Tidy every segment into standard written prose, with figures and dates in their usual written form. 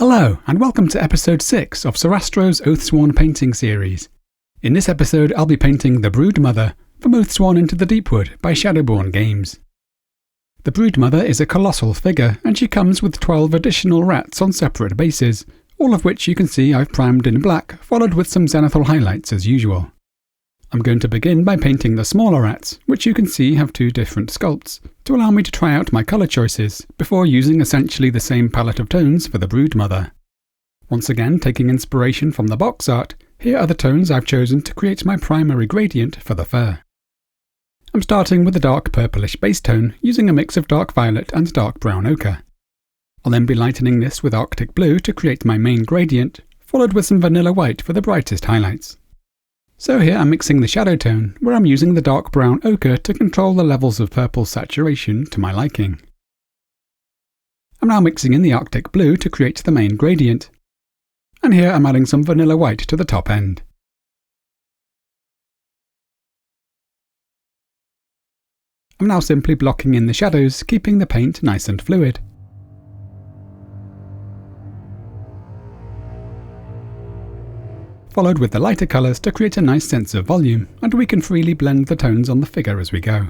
Hello, and welcome to episode 6 of Sarastro's Oathsworn painting series. In this episode, I'll be painting the Broodmother from Oathsworn Into the Deepwood by Shadowborn Games. The Broodmother is a colossal figure, and she comes with 12 additional rats on separate bases, all of which you can see I've primed in black, followed with some zenithal highlights as usual. I'm going to begin by painting the smaller rats, which you can see have 2 different sculpts, to allow me to try out my colour choices, before using essentially the same palette of tones for the Broodmother. Once again, taking inspiration from the box art, here are the tones I've chosen to create my primary gradient for the fur. I'm starting with a dark purplish base tone, using a mix of dark violet and dark brown ochre. I'll then be lightening this with Arctic Blue to create my main gradient, followed with some vanilla white for the brightest highlights. So here I'm mixing the shadow tone, where I'm using the dark brown ochre to control the levels of purple saturation to my liking. I'm now mixing in the Arctic Blue to create the main gradient. And here I'm adding some vanilla white to the top end. I'm now simply blocking in the shadows, keeping the paint nice and fluid. Followed with the lighter colours to create a nice sense of volume, and we can freely blend the tones on the figure as we go.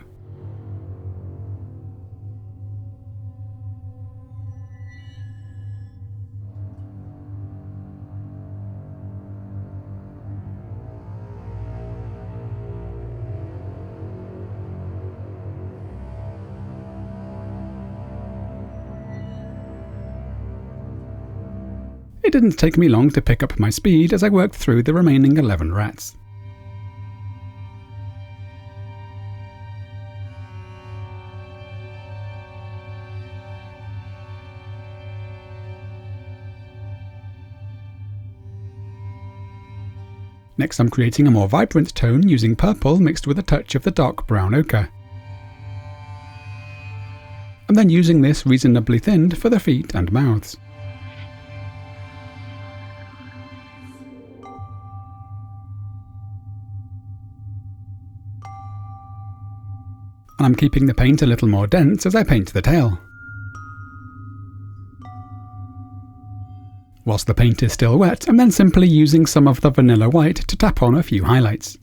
It didn't take me long to pick up my speed as I worked through the remaining 11 rats. Next I'm creating a more vibrant tone using purple mixed with a touch of the dark brown ochre. I'm then using this reasonably thinned for the feet and mouths. And I'm keeping the paint a little more dense as I paint the tail. Whilst the paint is still wet, I'm then simply using some of the vanilla white to tap on a few highlights.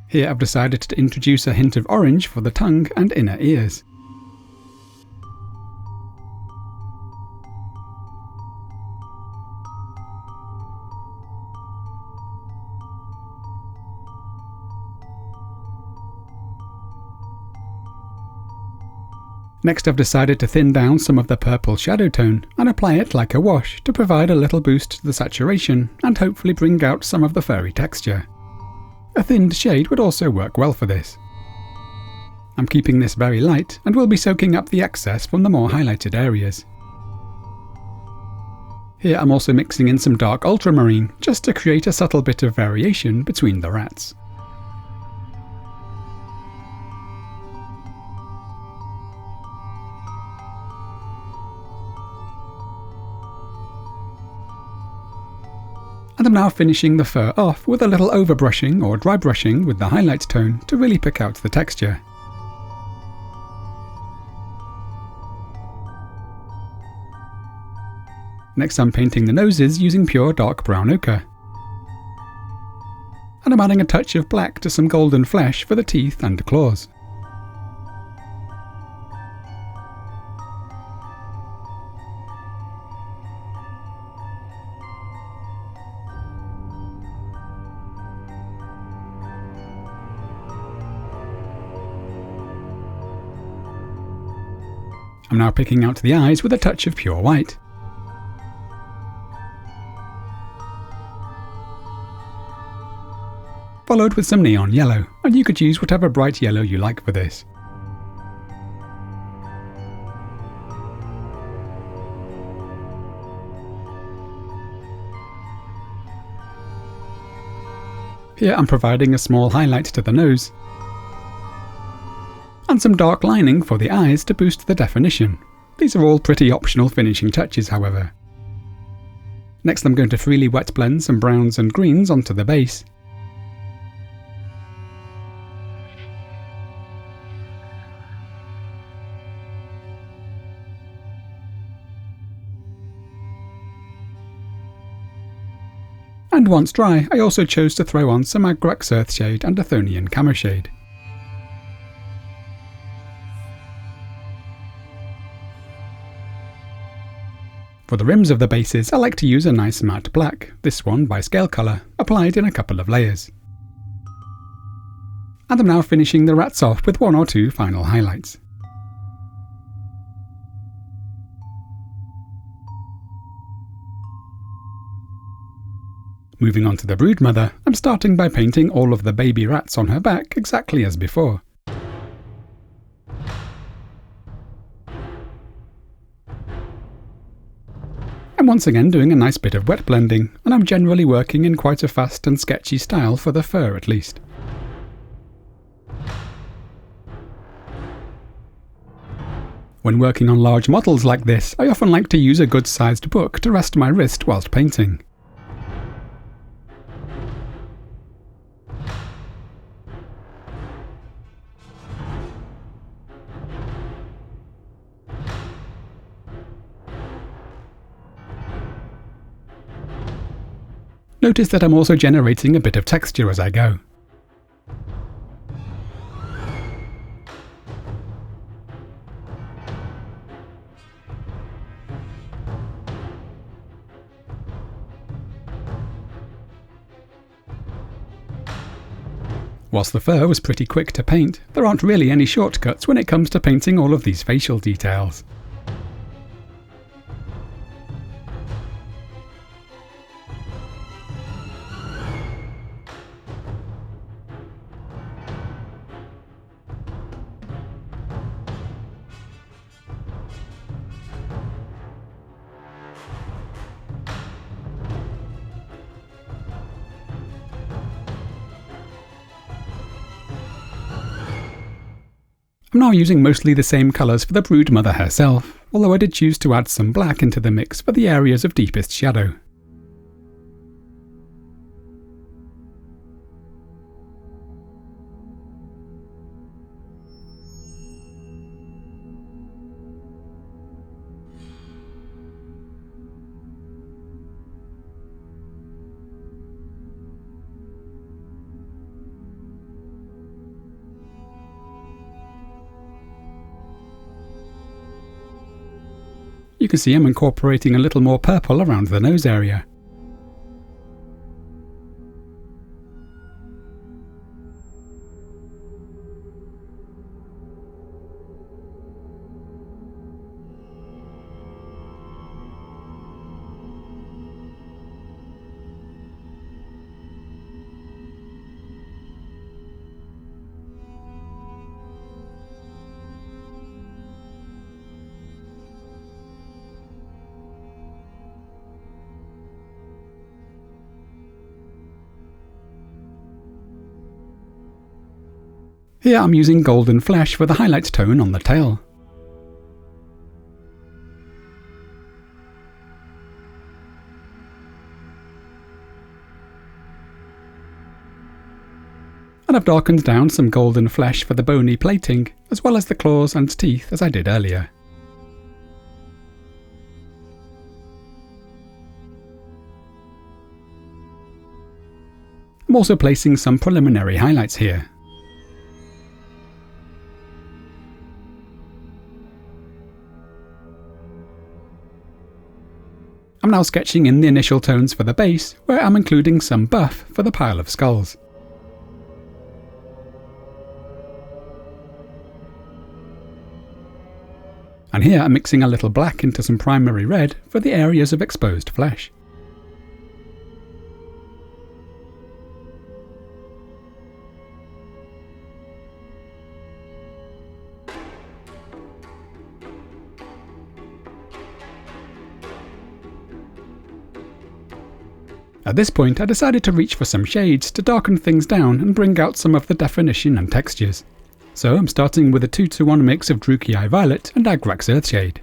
Here I've decided to introduce a hint of orange for the tongue and inner ears. Next I've decided to thin down some of the purple shadow tone and apply it like a wash to provide a little boost to the saturation and hopefully bring out some of the furry texture. A thinned shade would also work well for this. I'm keeping this very light and will be soaking up the excess from the more highlighted areas. Here I'm also mixing in some dark ultramarine just to create a subtle bit of variation between the rats. And I'm now finishing the fur off with a little overbrushing or dry brushing with the highlight tone to really pick out the texture. Next I'm painting the noses using pure dark brown ochre. And I'm adding a touch of black to some golden flesh for the teeth and claws. I'm now picking out the eyes with a touch of pure white. Followed with some neon yellow, and you could use whatever bright yellow you like for this. Here I'm providing a small highlight to the nose, and some dark lining for the eyes to boost the definition. These are all pretty optional finishing touches, however. Next I'm going to freely wet blend some browns and greens onto the base. And once dry, I also chose to throw on some Agrax Earthshade and Athonian Camoshade. For the rims of the bases, I like to use a nice matte black, this one by Scalecolor, applied in a couple of layers. And I'm now finishing the rats off with 1 or 2 final highlights. Moving on to the Broodmother, I'm starting by painting all of the baby rats on her back exactly as before. I'm once again doing a nice bit of wet blending, and I'm generally working in quite a fast and sketchy style for the fur at least. When working on large models like this, I often like to use a good-sized book to rest my wrist whilst painting. Notice that I'm also generating a bit of texture as I go. Whilst the fur was pretty quick to paint, there aren't really any shortcuts when it comes to painting all of these facial details. I'm now using mostly the same colours for the Broodmother herself, although I did choose to add some black into the mix for the areas of deepest shadow. You can see I'm incorporating a little more purple around the nose area. Here I'm using golden flesh for the highlight tone on the tail. And I've darkened down some golden flesh for the bony plating, as well as the claws and teeth as I did earlier. I'm also placing some preliminary highlights here. I'm now sketching in the initial tones for the base, where I'm including some buff for the pile of skulls. And here I'm mixing a little black into some primary red for the areas of exposed flesh. At this point I decided to reach for some shades to darken things down and bring out some of the definition and textures. So I'm starting with a 2-to-1 mix of Druchii Violet and Agrax Earthshade.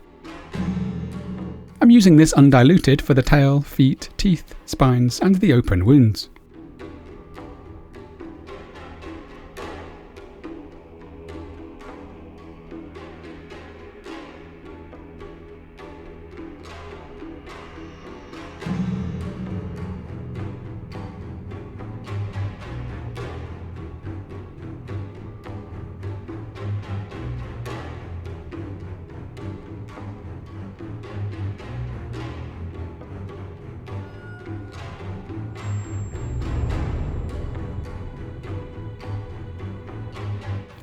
I'm using this undiluted for the tail, feet, teeth, spines, and the open wounds.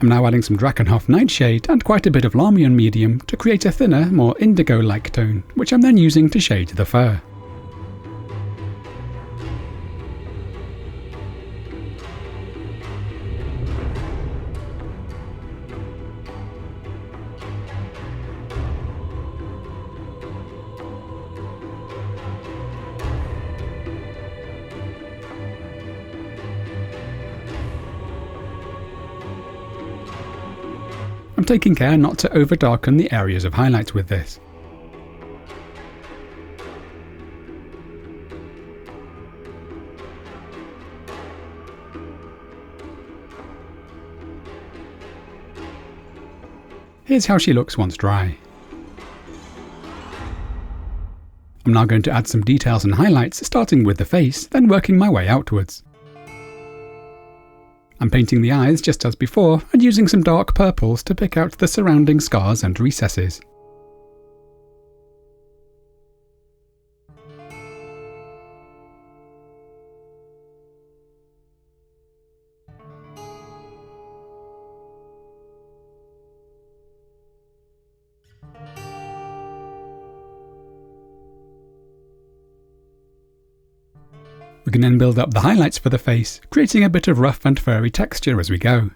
I'm now adding some Drakenhof Nightshade and quite a bit of Larmian medium to create a thinner, more indigo-like tone, which I'm then using to shade the fur. I'm taking care not to over-darken the areas of highlights with this. Here's how she looks once dry. I'm now going to add some details and highlights, starting with the face, then working my way outwards. I'm painting the eyes just as before, and using some dark purples to pick out the surrounding scars and recesses. We can then build up the highlights for the face, creating a bit of rough and furry texture as we go.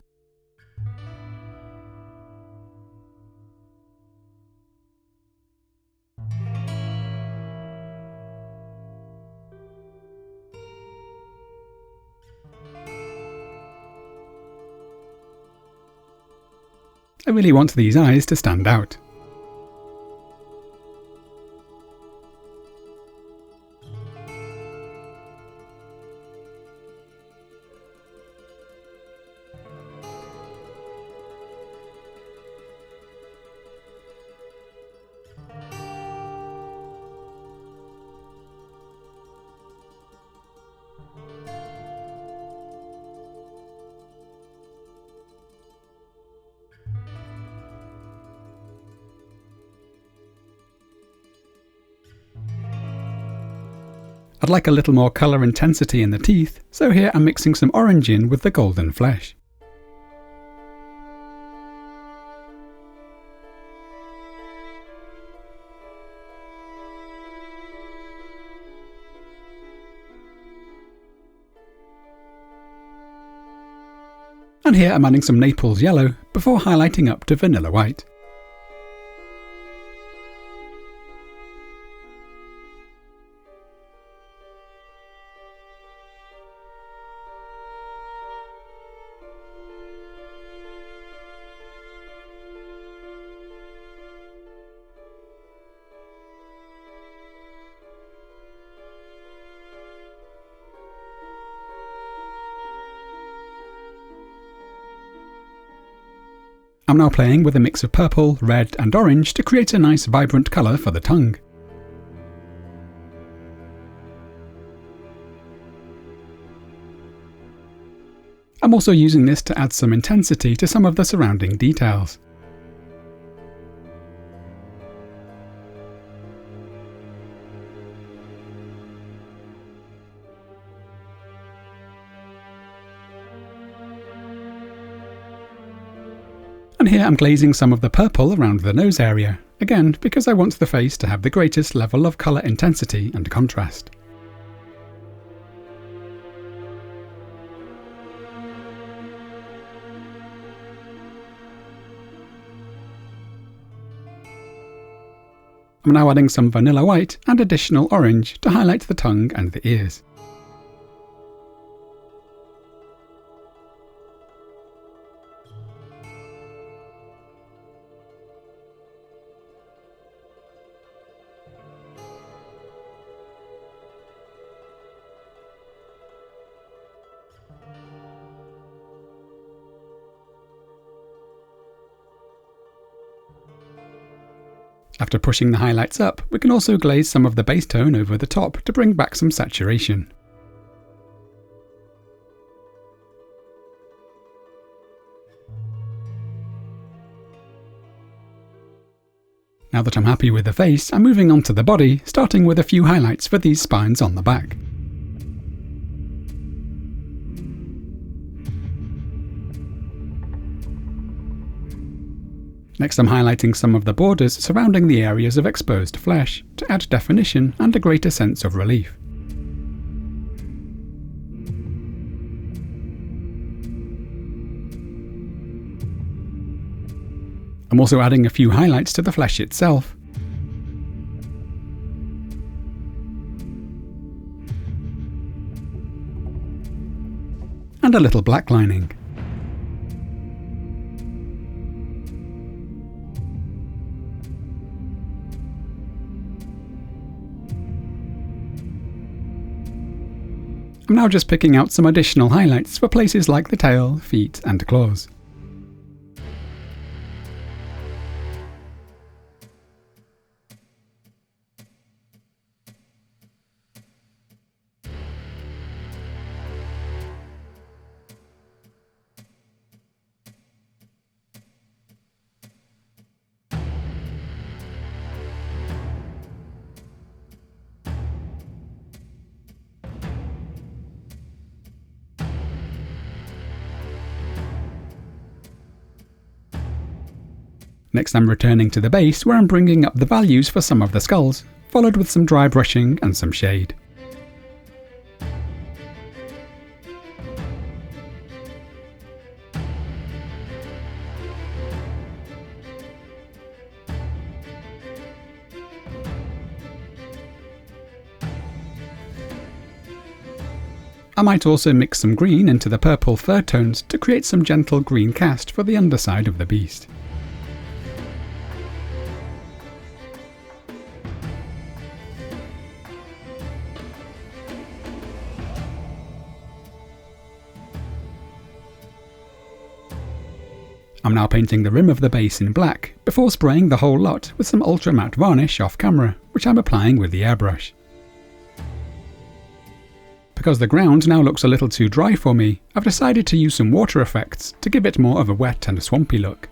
I really want these eyes to stand out. I'd like a little more colour intensity in the teeth, so here I'm mixing some orange in with the golden flesh. And here I'm adding some Naples Yellow before highlighting up to Vanilla White. I'm now playing with a mix of purple, red and orange to create a nice vibrant colour for the tongue. I'm also using this to add some intensity to some of the surrounding details. And here I'm glazing some of the purple around the nose area, again because I want the face to have the greatest level of colour intensity and contrast. I'm now adding some vanilla white and additional orange to highlight the tongue and the ears. After pushing the highlights up, we can also glaze some of the base tone over the top to bring back some saturation. Now that I'm happy with the face, I'm moving on to the body, starting with a few highlights for these spines on the back. Next, I'm highlighting some of the borders surrounding the areas of exposed flesh to add definition and a greater sense of relief. I'm also adding a few highlights to the flesh itself. And a little black lining. I'm now just picking out some additional highlights for places like the tail, feet, and claws. Next, I'm returning to the base where I'm bringing up the values for some of the skulls, followed with some dry brushing and some shade. I might also mix some green into the purple fur tones to create some gentle green cast for the underside of the beast. I'm now painting the rim of the base in black, before spraying the whole lot with some ultra matte varnish off camera, which I'm applying with the airbrush. Because the ground now looks a little too dry for me, I've decided to use some water effects to give it more of a wet and swampy look.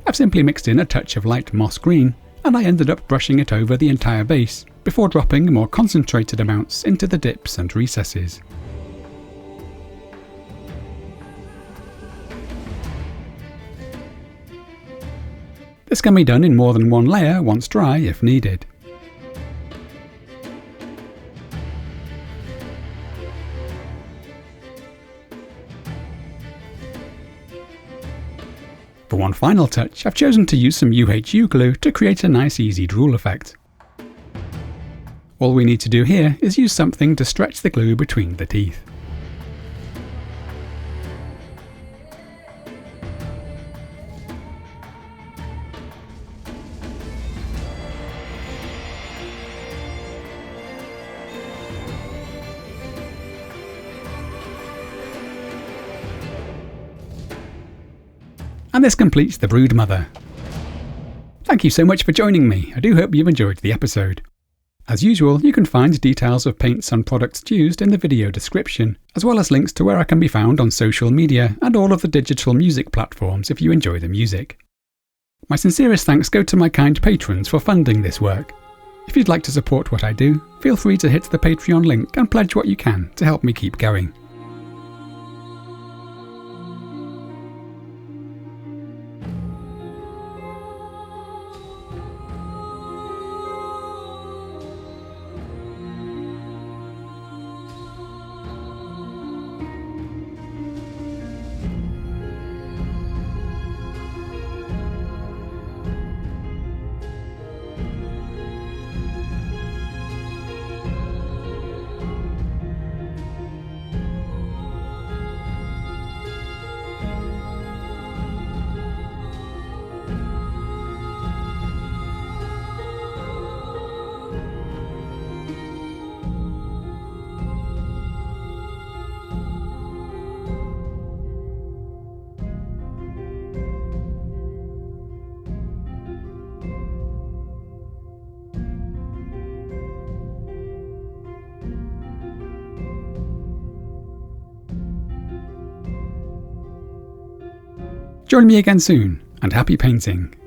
I've simply mixed in a touch of light moss green, and I ended up brushing it over the entire base, before dropping more concentrated amounts into the dips and recesses. This can be done in more than one layer once dry if needed. For one final touch, I've chosen to use some UHU glue to create a nice easy drool effect. All we need to do here is use something to stretch the glue between the teeth. And this completes the Broodmother. Thank you so much for joining me. I do hope you've enjoyed the episode. As usual, you can find details of paints and products used in the video description, as well as links to where I can be found on social media and all of the digital music platforms if you enjoy the music. My sincerest thanks go to my kind patrons for funding this work. If you'd like to support what I do, feel free to hit the Patreon link and pledge what you can to help me keep going. Join me again soon, and happy painting!